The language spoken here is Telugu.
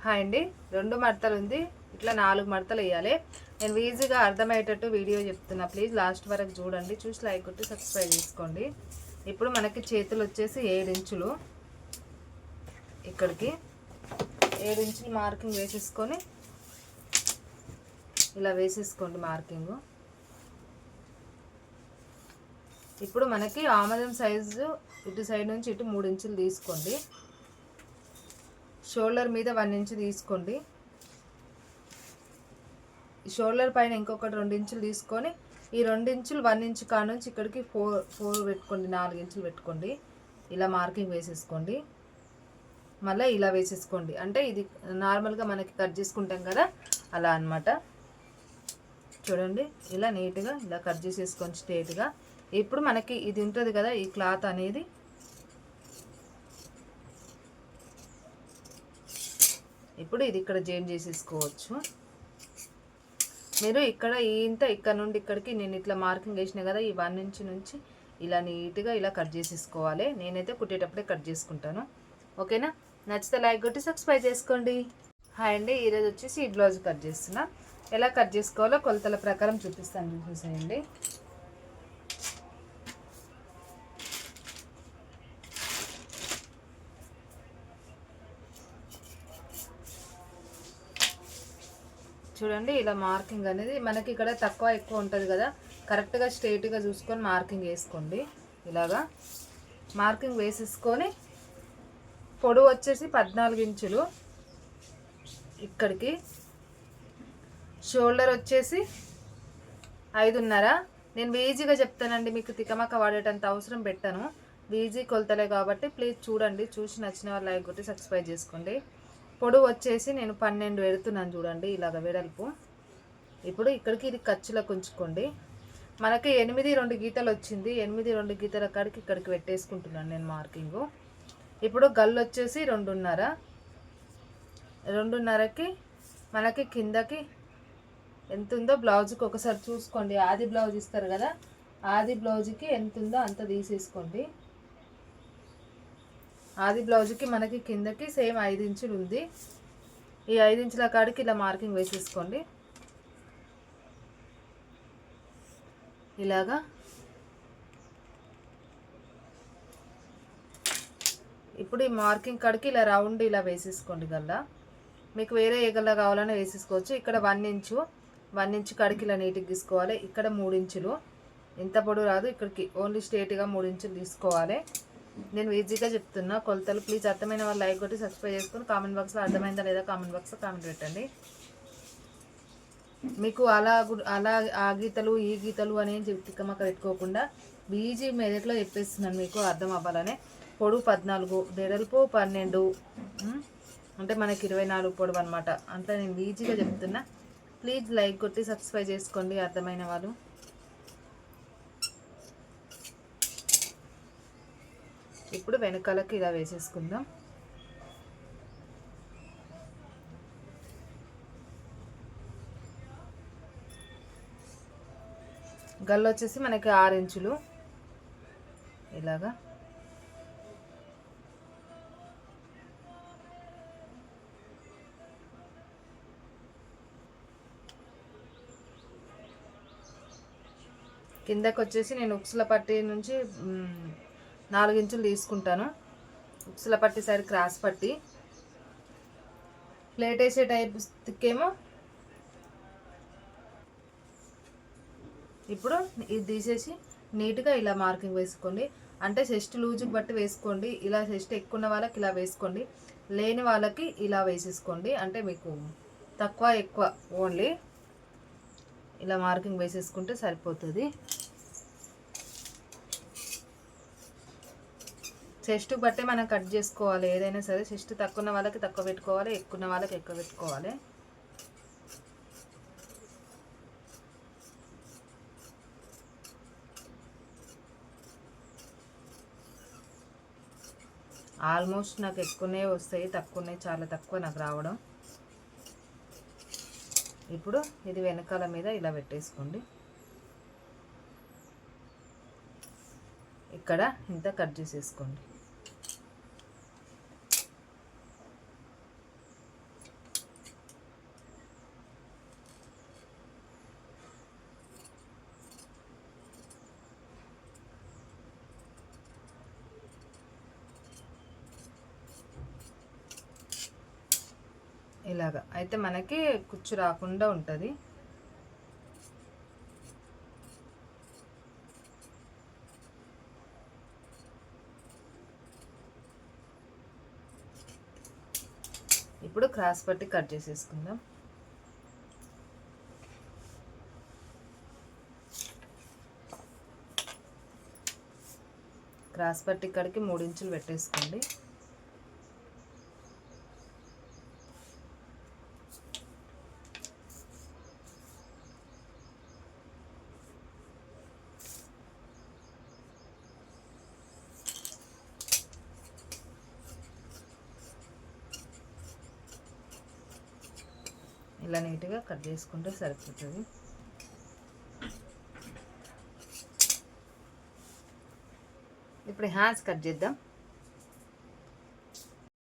హాయ్ అండి. 2 మడతలు ఉంది, ఇట్లా 4 మడతలు వేయాలి. నేను ఈజీగా అర్థమయ్యేటట్టు వీడియో చెప్తున్నా, ప్లీజ్ లాస్ట్ వరకు చూడండి. చూసి లైక్ కొట్టి సబ్స్క్రైబ్ చేసుకోండి. ఇప్పుడు మనకి చేతులు వచ్చేసి 7 ఇంచులు, ఇక్కడికి 7 ఇంచులు మార్కింగ్ వేసేసుకొని ఇలా వేసేసుకోండి మార్కింగ్. ఇప్పుడు మనకి ఆమదం సైజు ఇటు సైడ్ నుంచి ఇటు 3 ఇంచులు తీసుకోండి. షోల్డర్ మీద 1 ఇంచు తీసుకోండి. షోల్డర్ పైన ఇంకొకటి 2 ఇంచులు తీసుకొని ఈ 2 ఇంచులు 1 ఇంచు కాడ నుంచి ఇక్కడికి 4 పెట్టుకోండి, 4 ఇంచులు పెట్టుకోండి. ఇలా మార్కింగ్ వేసేసుకోండి. మళ్ళీ ఇలా వేసేసుకోండి, అంటే ఇది నార్మల్గా మనకి కట్ చేసుకుంటాం కదా అలా అన్నమాట. చూడండి, ఇలా నీట్గా ఇలా కట్ చేసేసుకోండి స్ట్రేట్గా. ఇప్పుడు మనకి ఇది ఉంటుంది కదా ఈ క్లాత్ అనేది, ఇప్పుడు ఇది ఇక్కడ జాయిన్ చేసేసుకోవచ్చు. మీరు ఇక్కడ ఇక్కడ నుండి ఇక్కడికి నేను ఇట్లా మార్కింగ్ వేసిన కదా, ఈ 1 ఇంచు నుంచి ఇలా నీట్గా ఇలా కట్ చేసేసుకోవాలి. నేనైతే కుట్టేటప్పుడే కట్ చేసుకుంటాను. ఓకేనా? నచ్చితే లైక్ కొట్టి సబ్స్క్రైబ్ చేసుకోండి. హాయ్ అండి, ఈరోజు వచ్చేసి ఈ బ్లౌజ్ కట్ చేస్తున్నా. ఎలా కట్ చేసుకోవాలో కొలతల ప్రకారం చూపిస్తాను, చూసేయండి. చూడండి, ఇలా మార్కింగ్ అనేది మనకి ఇక్కడ తక్కువ ఎక్కువ ఉంటుంది కదా, కరెక్ట్గా స్ట్రైట్గా చూసుకొని మార్కింగ్ వేసుకోండి. ఇలాగా మార్కింగ్ వేసేసుకొని పొడవు వచ్చేసి 14 ఇంచులు, ఇక్కడికి షోల్డర్ వచ్చేసి 5.5. నేను ఈజీగా చెప్తానండి, మీకు తికమక వాడేటంత అవసరం పెట్టాను. ఈజీ కొలతలే కాబట్టి ప్లీజ్ చూడండి. చూసి నచ్చిన వాళ్ళు లైక్ కొట్టి సబ్స్క్రైబ్ చేసుకోండి. పొడవు వచ్చేసి నేను 12 పెడుతున్నాను, చూడండి ఇలాగ వెడల్పు. ఇప్పుడు ఇక్కడికి ఇది ఖర్చులకు ఉంచుకోండి. మనకి 8 2 గీతలు వచ్చింది. 8 2 గీతల కాడికి ఇక్కడికి పెట్టేసుకుంటున్నాను నేను మార్కింగు. ఇప్పుడు గల్లు వచ్చేసి 2.5. 2.5కి మనకి కిందకి ఎంత ఉందో బ్లౌజ్కి ఒకసారి చూసుకోండి. ఆది బ్లౌజ్ ఇస్తారు కదా, ఆది బ్లౌజ్కి ఎంత ఉందో అంత తీసేసుకోండి. ఆది బ్లౌజ్కి మనకి కిందకి సేమ్ 5 ఇంచులు ఉంది. ఈ 5 ఇంచుల కాడికి ఇలా మార్కింగ్ వేసేసుకోండి. ఇలాగా ఇప్పుడు ఈ మార్కింగ్ కాడికి ఇలా రౌండ్ ఇలా వేసేసుకోండి గల్లా. మీకు వేరే ఏ గల్లా కావాలన్నా వేసేసుకోవచ్చు. ఇక్కడ 1 ఇంచు కాడికి ఇలా నీట్గా తీసుకోవాలి. ఇక్కడ 3 ఇంచులు, ఇంత పొడవు రాదు, ఇక్కడికి ఓన్లీ స్ట్రేట్గా 3 ఇంచులు తీసుకోవాలి. నేను ఈజీగా చెప్తున్నా కొలతలు. ప్లీజ్ అర్థమైన వాళ్ళు లైక్ కొట్టి సబ్స్క్రైబ్ చేసుకొని కామెంట్ బాక్స్లో అర్థమైందా లేదా కామెంట్ బాక్స్లో కామెంట్ పెట్టండి. మీకు అలా ఆ గీతలు ఈ గీతలు అనేది తిక్కమక్క పెట్టుకోకుండా ఈజీ మెథడ్లో చెప్పేస్తున్నాను, మీకు అర్థం అవ్వాలనే. పొడవు 14, వెడల్పు 12, అంటే మనకి 24 పొడవు అనమాట. అంటే నేను ఈజీగా చెప్తున్నా, ప్లీజ్ లైక్ కొట్టి సబ్స్క్రైబ్ చేసుకోండి అర్థమైన వాళ్ళు. ఇప్పుడు వెనకాలకి ఇలా వేసేసుకుందాం. గల్లు వచ్చేసి మనకి 6 ఇంచులు, ఇలాగా కిందకి వచ్చేసి నేను ఉక్సుల పట్టి నుంచి 4 ఇంచులు తీసుకుంటాను. ఉక్సుల పట్టి సైడ్ క్రాస్ పట్టి, ప్లేట్ వేసే టైప్ తిక్కేమో. ఇప్పుడు ఇది తీసేసి నీట్గా ఇలా మార్కింగ్ వేసుకోండి. అంటే చెస్ట్ లూజుకి బట్టి వేసుకోండి. ఇలా చెస్ట్ ఎక్కువ ఉన్న వాళ్ళకి ఇలా వేసుకోండి, లేని వాళ్ళకి ఇలా వేసేసుకోండి. అంటే మీకు తక్కువ ఎక్కువ ఓన్లీ ఇలా మార్కింగ్ వేసేసుకుంటే సరిపోతుంది. చెస్ట్ బట్టే మనం కట్ చేసుకోవాలి ఏదైనా సరే. చెస్ట్ తక్కువ ఉన్న వాళ్ళకి తక్కువ పెట్టుకోవాలి, ఎక్కువ ఉన్న వాళ్ళకి ఎక్కువ పెట్టుకోవాలి. ఆల్మోస్ట్ నాకు ఎక్కువనే వస్తాయి, తక్కువనే చాలా తక్కువ నాకు రావడం. ఇప్పుడు ఇది వెనకాల మీద ఇలా పెట్టేసుకోండి. ఇక్కడ ఇంత కట్ చేసేసుకోండి. ఇలాగా అయితే మనకి కుచ్చు రాకుండా ఉంటుంది. ఇప్పుడు క్రాస్ పట్టి కట్ చేసేసుకుందాం. క్రాస్ పట్టి ఇక్కడికి 3 ఇంచులు పెట్టేసుకోండి. ఇలా నీట్గా కట్ చేసుకుంటే సరిపోతుంది. ఇప్పుడు హ్యాండ్స్ కట్ చేద్దాం.